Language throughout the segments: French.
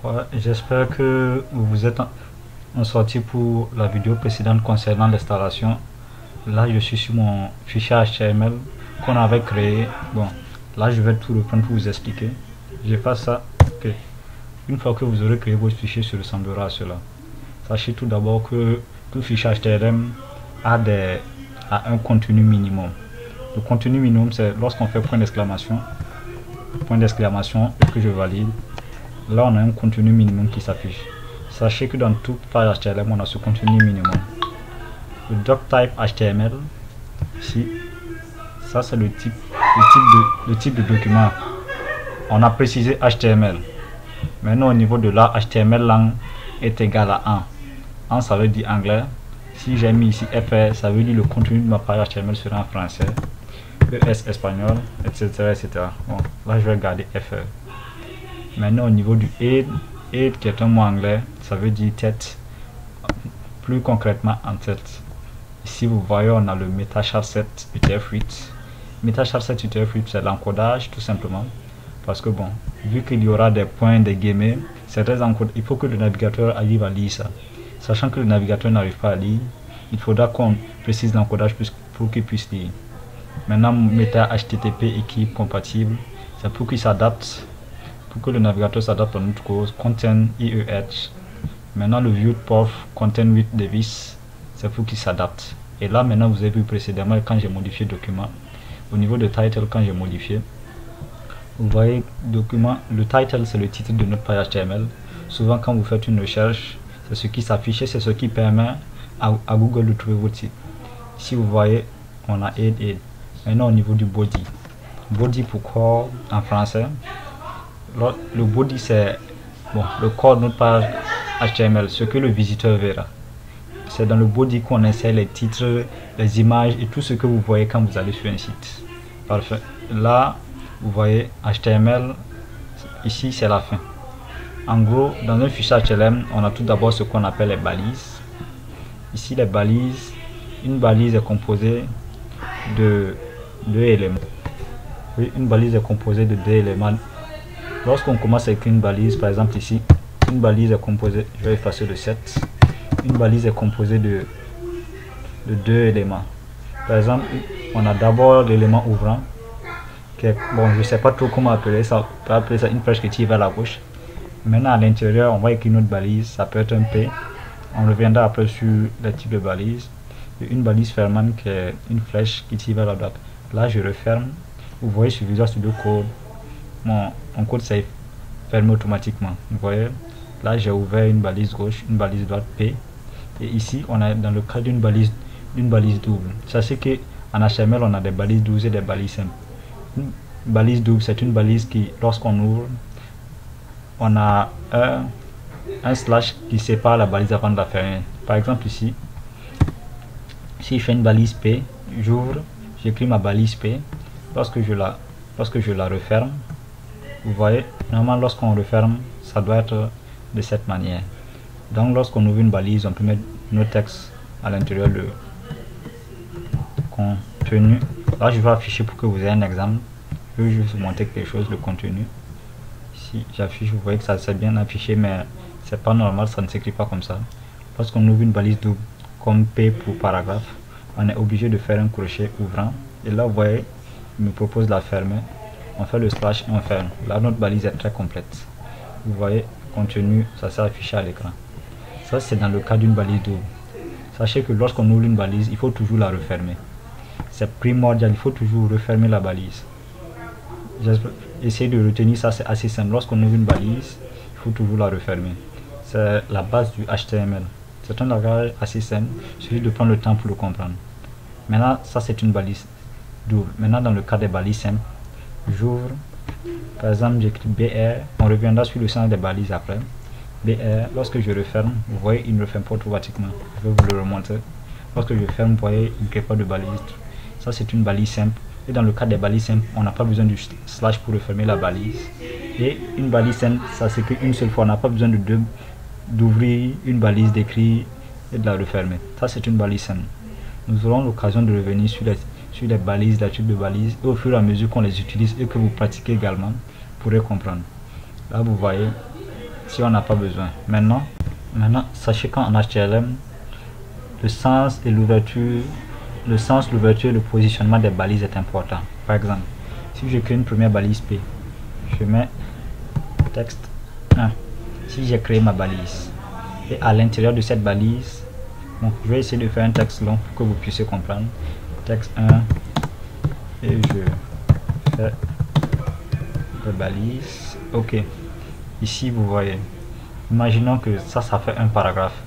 Ouais, j'espère que vous vous êtes en sorti pour la vidéo précédente concernant l'installation. Là, je suis sur mon fichier HTML qu'on avait créé. Bon, là, je vais tout reprendre pour vous expliquer. Je fais ça. Ok. Une fois que vous aurez créé votre fichier, se ressemblera à cela. Sachez tout d'abord que tout fichier HTML a un contenu minimum. Le contenu minimum, c'est lorsqu'on fait point d'exclamation, et que je valide. Là, on a un contenu minimum qui s'affiche. Sachez que dans toute page HTML, on a ce contenu minimum. Le doctype HTML, ici, ça c'est le type de document. On a précisé HTML. Maintenant, au niveau de là, HTML lang est égal à 1. 1, ça veut dire anglais. Si j'ai mis ici FR, ça veut dire le contenu de ma page HTML sera en français. ES espagnol, etc. etc. Bon, là, je vais garder FR. Maintenant, au niveau du head qui est un mot anglais, ça veut dire tête, plus concrètement en tête. Ici, vous voyez, on a le MetaChar7 UTF-8. MetaChar7 UTF-8, c'est l'encodage, tout simplement. Parce que, bon, vu qu'il y aura des points, des guillemets, il faut que le navigateur arrive à lire ça. Sachant que le navigateur n'arrive pas à lire, il faudra qu'on précise l'encodage pour qu'il puisse lire. Maintenant, Meta HTTP équipe compatible, c'est pour qu'il s'adapte. Pour que le navigateur s'adapte à notre cause, content IEH. Maintenant, le viewPorf content with device, c'est pour qu'il s'adapte. Et là, maintenant, vous avez vu précédemment quand j'ai modifié le document. Au niveau de title, quand j'ai modifié, vous voyez, document, le title, c'est le titre de notre page HTML. Souvent, quand vous faites une recherche, c'est ce qui s'affiche, c'est ce qui permet à Google de trouver votre site. Ici, vous voyez, on a head. Maintenant, au niveau du body. Body pour corps en français. Le body, c'est bon, le corps de notre page HTML, ce que le visiteur verra. C'est dans le body qu'on insère les titres, les images et tout ce que vous voyez quand vous allez sur un site. Parfait. Là, vous voyez HTML, ici c'est la fin. En gros, dans un fichier HTML, on a tout d'abord ce qu'on appelle les balises. Ici, les balises, une balise est composée de 2 éléments. Oui, une balise est composée de 2 éléments. Lorsqu'on commence avec une balise, par exemple ici, une balise est composée, je vais effacer le 7, une balise est composée de 2 éléments. Par exemple, on a d'abord l'élément ouvrant, qui est, bon, je ne sais pas trop comment appeler ça, on peut appeler ça une flèche qui tire vers la gauche. Maintenant, à l'intérieur, on va écrire notre balise, ça peut être un P. On reviendra après sur les types de balises. Et une balise fermante qui est une flèche qui tire vers la droite. Là, je referme. Vous voyez sur Visual Studio Code, mon code s'est fermé automatiquement. Vous voyez, là j'ai ouvert une balise gauche, une balise droite P. Et ici, on est dans le cas d'une balise double. Sachez que en HTML, on a des balises doubles et des balises simples. Une balise double, c'est une balise qui, lorsqu'on ouvre, on a un slash qui sépare la balise avant de la fermer. Par exemple ici, si je fais une balise P, j'ouvre, j'écris ma balise P. Lorsque je la referme, vous voyez, normalement lorsqu'on referme, ça doit être de cette manière. Donc lorsqu'on ouvre une balise, on peut mettre nos textes à l'intérieur de contenu. Là, je vais afficher pour que vous ayez un exemple. Je vais juste vous montrer quelque chose, le contenu. Si j'affiche, vous voyez que ça s'est bien affiché, mais c'est pas normal, ça ne s'écrit pas comme ça. Lorsqu'on ouvre une balise double, comme P pour paragraphe, on est obligé de faire un crochet ouvrant. Et là, vous voyez, il me propose de la fermer. On fait le slash et on ferme. Là, notre balise est très complète. Vous voyez, contenu, ça s'est affiché à l'écran. Ça, c'est dans le cas d'une balise double. Sachez que lorsqu'on ouvre une balise, il faut toujours la refermer. C'est primordial, il faut toujours refermer la balise. Essayez de retenir ça, c'est assez simple. Lorsqu'on ouvre une balise, il faut toujours la refermer. C'est la base du HTML. C'est un langage assez simple, il suffit de prendre le temps pour le comprendre. Maintenant, ça c'est une balise double. Maintenant, dans le cas des balises simples, j'ouvre, par exemple, j'écris BR, on reviendra sur le sens des balises après. BR, lorsque je referme, vous voyez, il ne referme pas automatiquement. Je vais vous le remontrer. Lorsque je ferme, vous voyez, il ne crée pas de balise. Ça, c'est une balise simple. Et dans le cas des balises simples, on n'a pas besoin du slash pour refermer la balise. Et une balise simple, ça s'écrit une seule fois. On n'a pas besoin d'ouvrir une balise, d'écrire et de la refermer. Ça, c'est une balise simple. Nous aurons l'occasion de revenir sur les balises, les types de balises, et au fur et à mesure qu'on les utilise et que vous pratiquez également, vous pourrez comprendre. Là, vous voyez, si on n'a pas besoin. Maintenant, sachez qu'en HTML, le sens, l'ouverture et le positionnement des balises est important. Par exemple, si je crée une première balise P, je mets texte 1. Si j'ai créé ma balise, et à l'intérieur de cette balise, bon, je vais essayer de faire un texte long pour que vous puissiez comprendre. Texte 1, et je fais les balises. Ok, ici vous voyez, imaginons que ça fait un paragraphe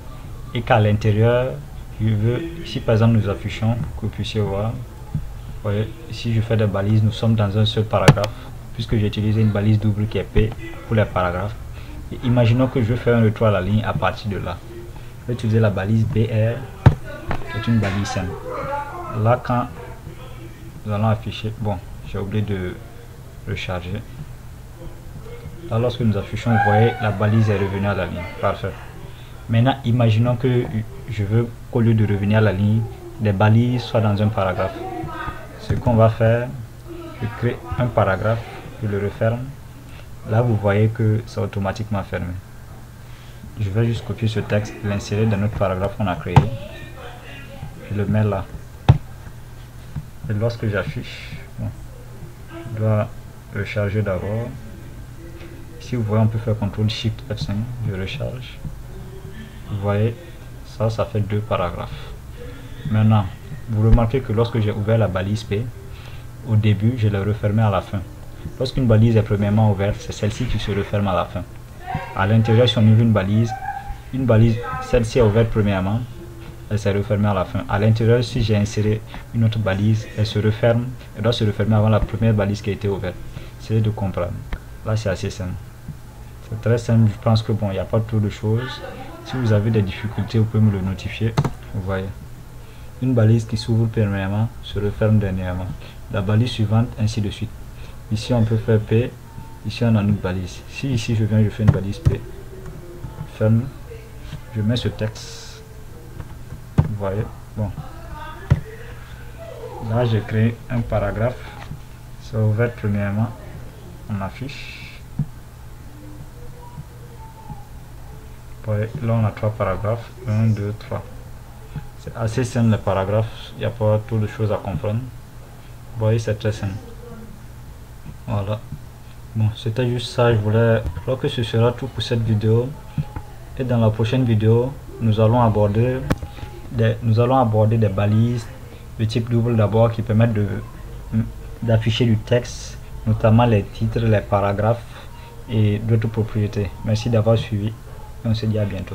et qu'à l'intérieur je veux, ici par exemple nous affichons pour que vous puissiez voir. Vous voyez, ici je fais des balises, nous sommes dans un seul paragraphe puisque j'ai utilisé une balise double qui est P pour les paragraphes. Et imaginons que je veux faire un retour à la ligne à partir de là. Je vais utiliser la balise BR qui est une balise simple. Là quand nous allons afficher, bon j'ai oublié de recharger. Là lorsque nous affichons, vous voyez la balise est revenue à la ligne. Parfait. Maintenant imaginons que je veux qu'au lieu de revenir à la ligne, les balises soient dans un paragraphe. Ce qu'on va faire, je crée un paragraphe, je le referme. Là vous voyez que c'est automatiquement fermé. Je vais juste copier ce texte, l'insérer dans notre paragraphe qu'on a créé. Je le mets là. Et lorsque j'affiche, bon, je dois recharger d'abord. Ici vous voyez on peut faire CTRL SHIFT F5, je recharge. Vous voyez, ça fait 2 paragraphes. Maintenant, vous remarquez que lorsque j'ai ouvert la balise P, au début, je l'ai refermée à la fin. Lorsqu'une balise est premièrement ouverte, c'est celle-ci qui se referme à la fin. À l'intérieur, si on ouvre une balise, celle-ci est ouverte premièrement, elle s'est refermée à la fin. À l'intérieur, si j'ai inséré une autre balise, elle se referme, elle doit se refermer avant la première balise qui a été ouverte. Essayez de comprendre. Là, c'est assez simple. C'est très simple, je pense que bon, il n'y a pas trop de choses. Si vous avez des difficultés, vous pouvez me le notifier. Vous voyez, une balise qui s'ouvre premièrement se referme dernièrement. La balise suivante, ainsi de suite. Ici, on peut faire P. Ici, on a une balise. Si ici, je viens, je fais une balise P. Ferme. Je mets ce texte. Vous voyez, bon. Là, j'ai créé un paragraphe. C'est ouvert premièrement. On affiche. Là on a 3 paragraphes, 1, 2, 3. C'est assez simple les paragraphes, il n'y a pas trop de choses à comprendre. Vous voyez, c'est très simple. Voilà. Bon, c'était juste ça, je crois que ce sera tout pour cette vidéo. Et dans la prochaine vidéo, nous allons aborder des balises de type double d'abord qui permettent d'afficher du texte, notamment les titres, les paragraphes et d'autres propriétés. Merci d'avoir suivi. On se dit à bientôt.